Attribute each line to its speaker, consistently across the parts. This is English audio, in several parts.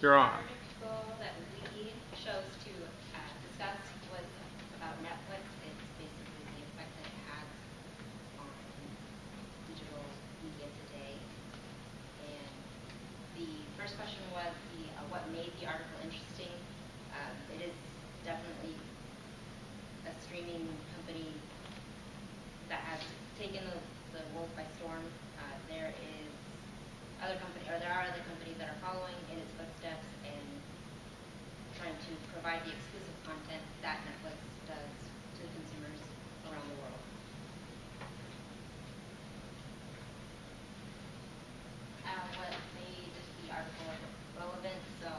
Speaker 1: You're on.
Speaker 2: article that we chose to discuss was about Netflix. It's basically the effect that it has on digital media today. And the first question was what made the article interesting. It is definitely a streaming company that has taken the world by storm. There are other companies that are following in its footsteps and trying to provide the exclusive content that Netflix does to consumers around the world. What made the article relevant? So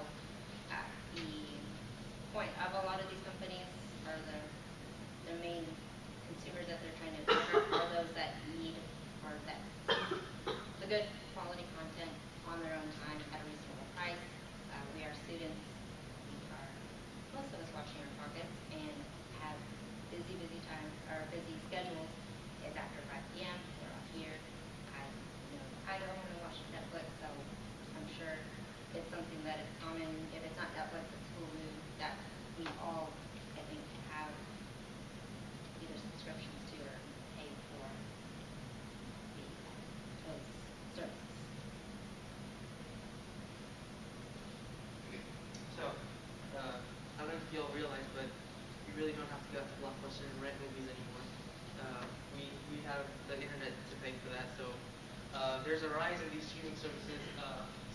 Speaker 2: the point of a lot of these companies are their main consumers that they're trying to attract are those that need or that the good quality content on their own time at a reasonable price. We are students. We are, most of us, watching our pockets and have busy times or busy schedules. It's after 5 p.m. We're out here. I don't want to watch Netflix, so I'm sure it's something that is common. If it's not Netflix, it's Hulu that we all, I think, have either subscriptions to or pay for those services.
Speaker 3: So, I don't know if you all realize, but we really don't have to go to Blockbuster and rent movies anymore. We have the internet to pay for that, so there's a rise in these streaming services.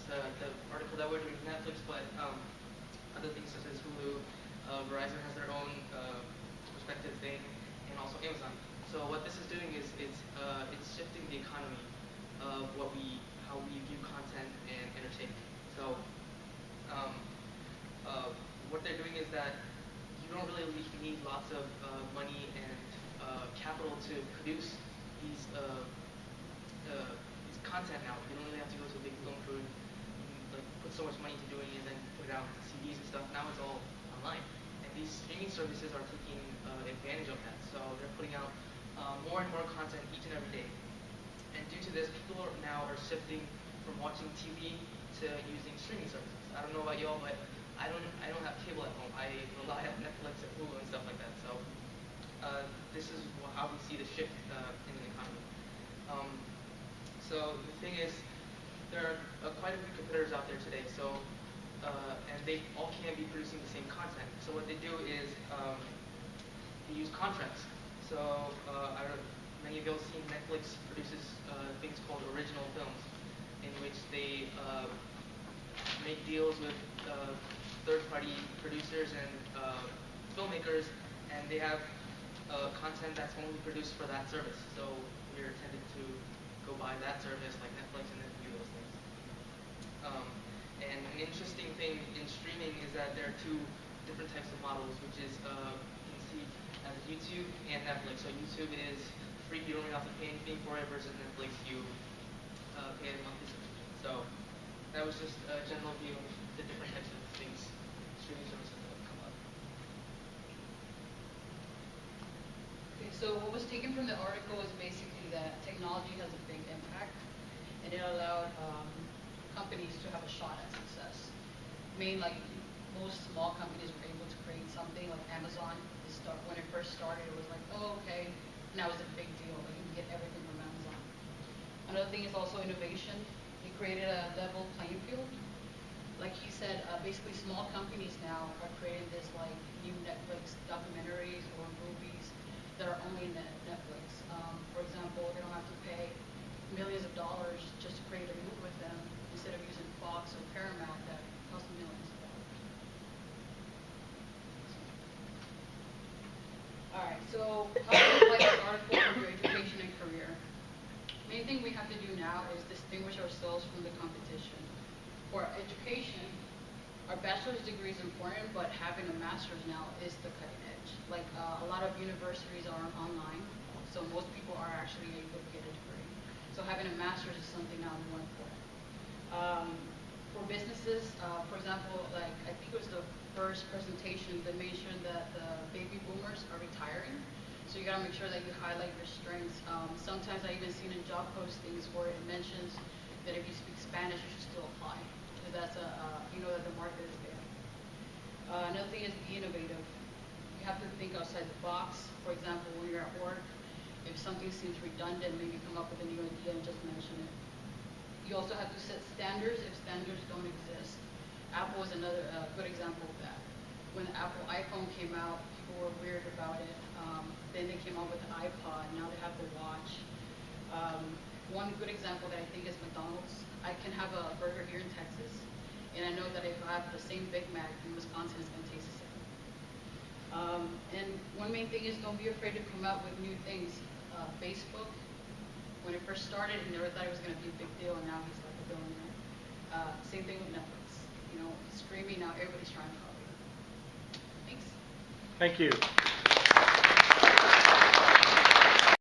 Speaker 3: So the article that we're doing is Netflix, but other things such as Hulu, Verizon has their own respective thing, and also Amazon. So what this is doing is it's shifting the economy of how we view content and entertainment. So what they're doing is that you don't really need lots of money and capital to produce these content now. You don't really have to go to a big film crew and like put so much money to doing it and then put it out to CDs and stuff. Now it's all online, and these streaming services are taking advantage of that. So they're putting out more and more content each and every day. And due to this, people now are shifting from watching TV to using streaming services. I don't know about y'all, but I don't have cable at home. I rely on Netflix and Hulu and stuff like that. So this is how we see the shift in the economy. So the thing is, there are quite a few competitors out there today. So and they all can't be producing the same content. So what they do is they use contracts. So many of you have seen Netflix produces things called original films, in which they make deals with third-party producers and filmmakers, and they have content that's only produced for that service. So we're tended to go buy that service like Netflix and then view those things. And an interesting thing in streaming is that there are two different types of models, which is you can see as YouTube and Netflix. So YouTube is free; you don't really have to pay anything for it. Versus Netflix, you pay a monthly subscription. So that was just a general view of the different types of things, streaming services that have come up.
Speaker 4: Okay, so what was taken from the article is basically that technology has a big impact, and it allowed companies to have a shot at success. Like most small companies were able to create something like Amazon. When it first started, it was like, oh, okay, now it's a big deal. Like you can get everything from Amazon. Another thing is also innovation. It created a level playing field. Like he said, basically small companies now are creating this like new Netflix documentaries or movies that are only in Netflix. For example, they don't have to pay millions of dollars just to create a movie with them instead of using Fox or Paramount that cost millions of dollars. Alright, so how to apply this article to your education and career? Main thing we have to do now is distinguish ourselves from the competition. For education, our bachelor's degree is important, but having a master's now is the cutting edge. Like a lot of universities are online, so most people are actually able to get a degree. So having a master's is something now more important. For businesses, for example, like I think it was the first presentation that mentioned that the baby boomers are retiring. So you gotta make sure that you highlight your strengths. Sometimes I even seen in job postings where it mentions that if you speak Spanish, you should still apply. Because that's you know that the market Another thing is be innovative. You have to think outside the box. For example, when you're at work, if something seems redundant, maybe come up with a new idea and just mention it. You also have to set standards if standards don't exist. Apple is another good example of that. When the Apple iPhone came out, people were weird about it. Then they came out with the iPod. Now they have the watch. One good example that I think is McDonald's. I can have a burger here in Texas, and I know that if I have the same Big Mac in Wisconsin, it's going to taste the same. And one main thing is don't be afraid to come out with new things. Facebook, when it first started, he never thought it was going to be a big deal, and now he's like a billionaire. Same thing with Netflix. You know, streaming now, everybody's trying to copy. Thanks.
Speaker 1: Thank you.